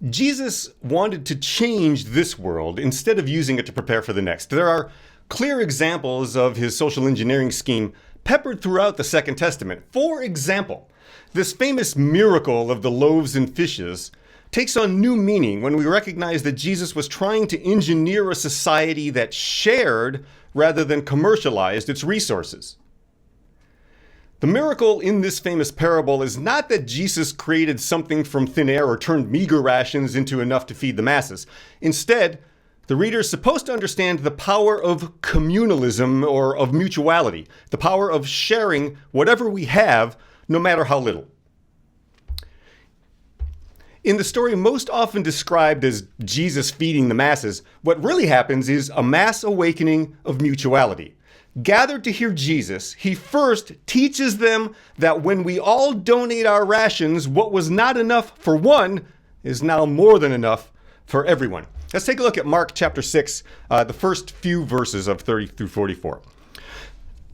Jesus wanted to change this world instead of using it to prepare for the next. There are clear examples of his social engineering scheme peppered throughout the Second Testament. For example, this famous miracle of the loaves and fishes takes on new meaning when we recognize that Jesus was trying to engineer a society that shared rather than commercialized its resources. The miracle in this famous parable is not that Jesus created something from thin air or turned meager rations into enough to feed the masses. Instead, the reader is supposed to understand the power of communalism or of mutuality, the power of sharing whatever we have, no matter how little. In the story most often described as Jesus feeding the masses, what really happens is a mass awakening of mutuality. Gathered to hear Jesus, he first teaches them that when we all donate our rations, what was not enough for one is now more than enough for everyone. Let's take a look at Mark chapter 6, the first few verses of 30 through 44.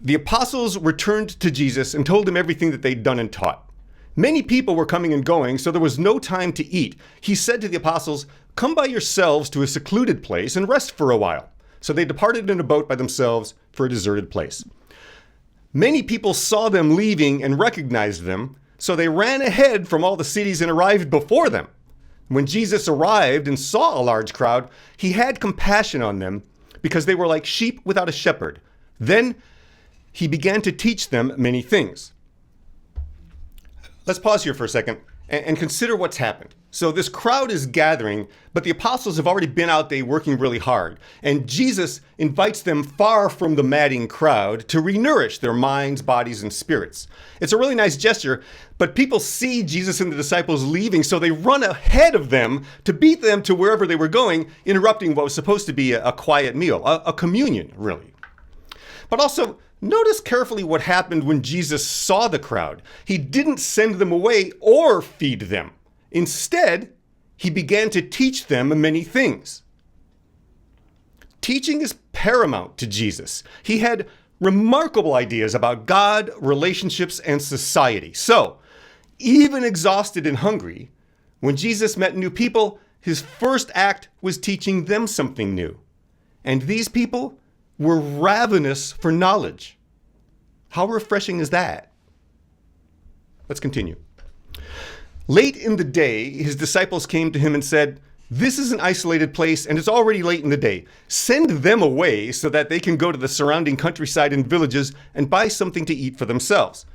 The apostles returned to Jesus and told him everything that they'd done and taught. Many people were coming and going, so there was no time to eat. He said to the apostles, "Come by yourselves to a secluded place and rest for a while." So they departed in a boat by themselves for a deserted place. Many people saw them leaving and recognized them, so they ran ahead from all the cities and arrived before them. When Jesus arrived and saw a large crowd, he had compassion on them because they were like sheep without a shepherd. Then he began to teach them many things. Let's pause here for a second and consider what's happened. So this crowd is gathering, but the apostles have already been out there working really hard. And Jesus invites them far from the madding crowd to renourish their minds, bodies, and spirits. It's a really nice gesture, but people see Jesus and the disciples leaving, so they run ahead of them to beat them to wherever they were going, interrupting what was supposed to be a quiet meal, a communion, really. But also, notice carefully what happened when Jesus saw the crowd. He didn't send them away or feed them. Instead, he began to teach them many things. Teaching is paramount to Jesus. He had remarkable ideas about God, relationships, and society. So, even exhausted and hungry, when Jesus met new people, his first act was teaching them something new. And these people were ravenous for knowledge. How refreshing is that? Let's continue. Late in the day, his disciples came to him and said, "This is an isolated place and it's already late in the day. Send them away so that they can go to the surrounding countryside and villages and buy something to eat for themselves."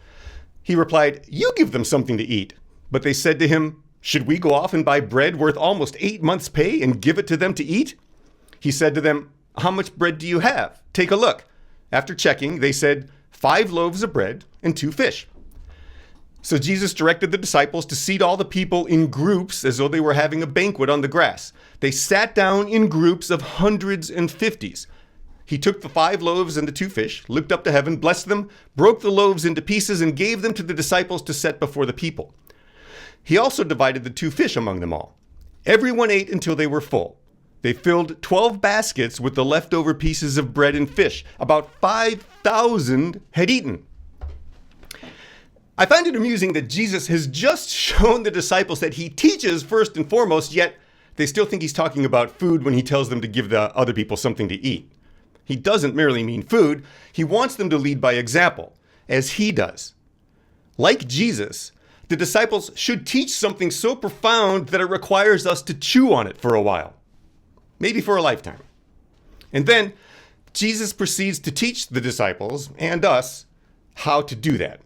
He replied, "You give them something to eat." But they said to him, "Should we go off and buy bread worth almost 8 months' pay and give it to them to eat?" He said to them, "How much bread do you have? Take a look." After checking, they said, 5 loaves of bread and 2 fish. So Jesus directed the disciples to seat all the people in groups as though they were having a banquet on the grass. They sat down in groups of hundreds and fifties. He took the 5 loaves and the 2 fish, looked up to heaven, blessed them, broke the loaves into pieces, and gave them to the disciples to set before the people. He also divided the 2 fish among them all. Everyone ate until they were full. They filled 12 baskets with the leftover pieces of bread and fish. About 5,000 had eaten. I find it amusing that Jesus has just shown the disciples that he teaches first and foremost, yet they still think he's talking about food when he tells them to give the other people something to eat. He doesn't merely mean food. He wants them to lead by example, as he does. Like Jesus, the disciples should teach something so profound that it requires us to chew on it for a while, maybe for a lifetime. And then Jesus proceeds to teach the disciples and us how to do that.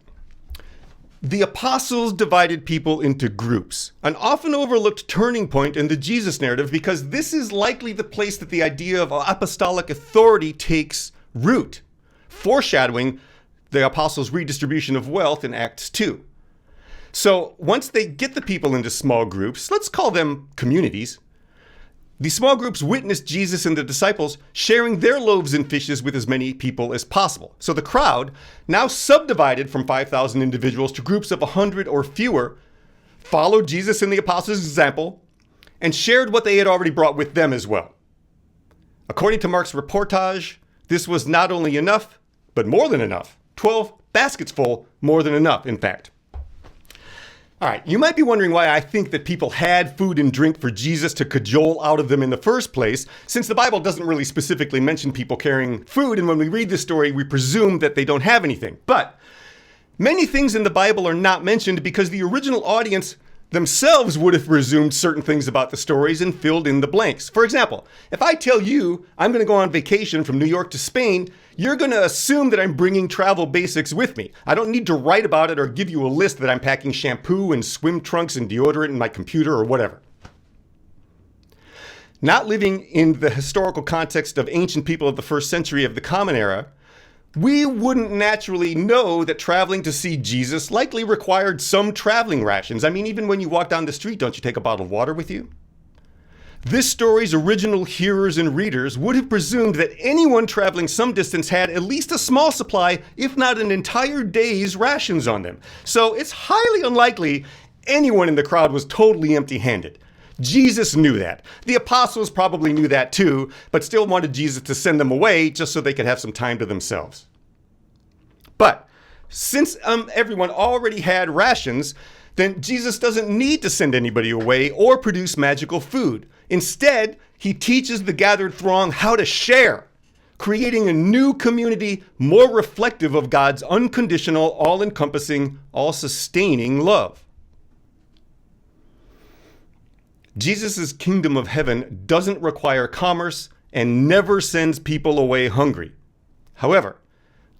The apostles divided people into groups, an often overlooked turning point in the Jesus narrative because this is likely the place that the idea of apostolic authority takes root, foreshadowing the apostles' redistribution of wealth in Acts 2. So once they get the people into small groups, let's call them communities, the small groups witnessed Jesus and the disciples sharing their loaves and fishes with as many people as possible. So the crowd, now subdivided from 5,000 individuals to groups of 100 or fewer, followed Jesus and the apostles' example, and shared what they had already brought with them as well. According to Mark's reportage, this was not only enough, but more than enough. 12 baskets full, more than enough, in fact. All right, you might be wondering why I think that people had food and drink for Jesus to cajole out of them in the first place, since the Bible doesn't really specifically mention people carrying food, and when we read this story, we presume that they don't have anything. But many things in the Bible are not mentioned because the original audience themselves would have presumed certain things about the stories and filled in the blanks. For example, if I tell you I'm going to go on vacation from New York to Spain, you're going to assume that I'm bringing travel basics with me. I don't need to write about it or give you a list that I'm packing shampoo and swim trunks and deodorant in my computer or whatever. Not living in the historical context of ancient people of the first century of the Common Era, we wouldn't naturally know that traveling to see Jesus likely required some traveling rations. I mean, even when you walk down the street, don't you take a bottle of water with you? This story's original hearers and readers would have presumed that anyone traveling some distance had at least a small supply, if not an entire day's rations on them. So it's highly unlikely anyone in the crowd was totally empty-handed. Jesus knew that. The apostles probably knew that too, but still wanted Jesus to send them away just so they could have some time to themselves. But since everyone already had rations, then Jesus doesn't need to send anybody away or produce magical food. Instead, he teaches the gathered throng how to share, creating a new community more reflective of God's unconditional, all-encompassing, all-sustaining love. Jesus' kingdom of heaven doesn't require commerce and never sends people away hungry. However,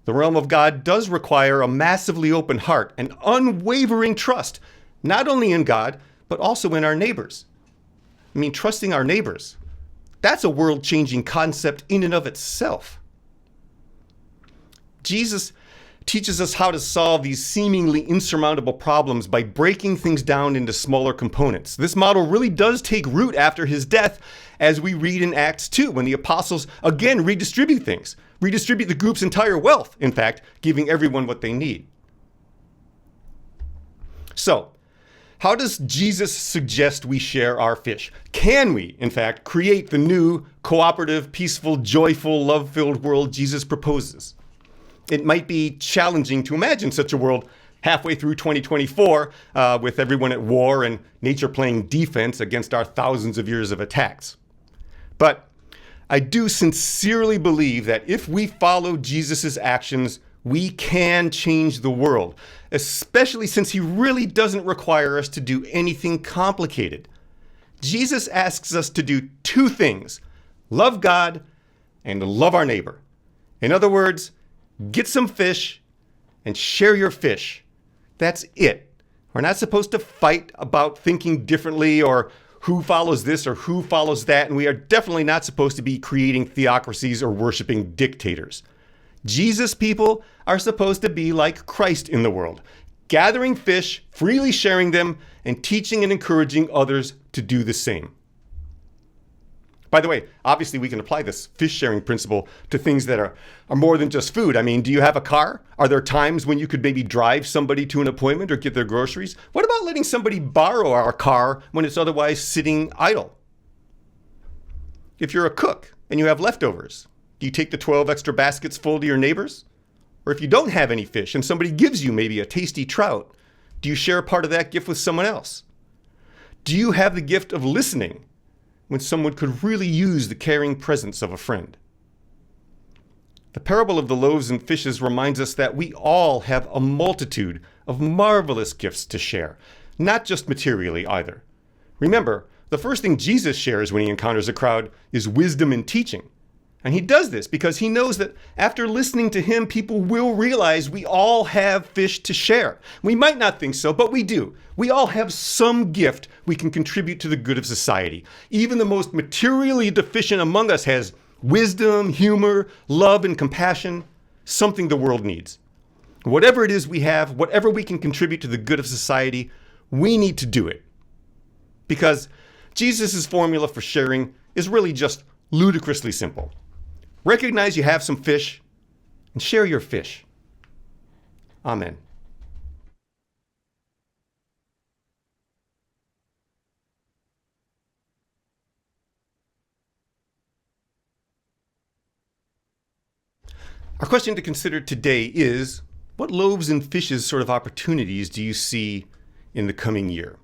the realm of God does require a massively open heart and unwavering trust, not only in God, but also in our neighbors. I mean, trusting our neighbors, that's a world-changing concept in and of itself. Jesus teaches us how to solve these seemingly insurmountable problems by breaking things down into smaller components. This model really does take root after his death, as we read in Acts 2, when the apostles again redistribute things, redistribute the group's entire wealth, in fact, giving everyone what they need. So, how does Jesus suggest we share our fish? Can we, in fact, create the new, cooperative, peaceful, joyful, love-filled world Jesus proposes? It might be challenging to imagine such a world halfway through 2024 with everyone at war and nature playing defense against our thousands of years of attacks. But I do sincerely believe that if we follow Jesus' actions, we can change the world, especially since he really doesn't require us to do anything complicated. Jesus asks us to do two things: love God and love our neighbor. In other words, get some fish and share your fish. That's it. We're not supposed to fight about thinking differently or who follows this or who follows that, and we are definitely not supposed to be creating theocracies or worshiping dictators. Jesus people are supposed to be like Christ in the world, gathering fish, freely sharing them, and teaching and encouraging others to do the same. By the way, obviously we can apply this fish sharing principle to things that are more than just food. I mean, do you have a car? Are there times when you could maybe drive somebody to an appointment or get their groceries? What about letting somebody borrow our car when it's otherwise sitting idle? If you're a cook and you have leftovers, do you take the 12 extra baskets full to your neighbors? Or if you don't have any fish and somebody gives you maybe a tasty trout, do you share part of that gift with someone else? Do you have the gift of listening when someone could really use the caring presence of a friend? The parable of the loaves and fishes reminds us that we all have a multitude of marvelous gifts to share, not just materially either. Remember, the first thing Jesus shares when he encounters a crowd is wisdom and teaching. And he does this because he knows that after listening to him, people will realize we all have fish to share. We might not think so, but we do. We all have some gift we can contribute to the good of society. Even the most materially deficient among us has wisdom, humor, love, and compassion, something the world needs. Whatever it is we have, whatever we can contribute to the good of society, we need to do it. Because Jesus' formula for sharing is really just ludicrously simple. Recognize you have some fish and share your fish. Amen. Our question to consider today is, what loaves and fishes sort of opportunities do you see in the coming year?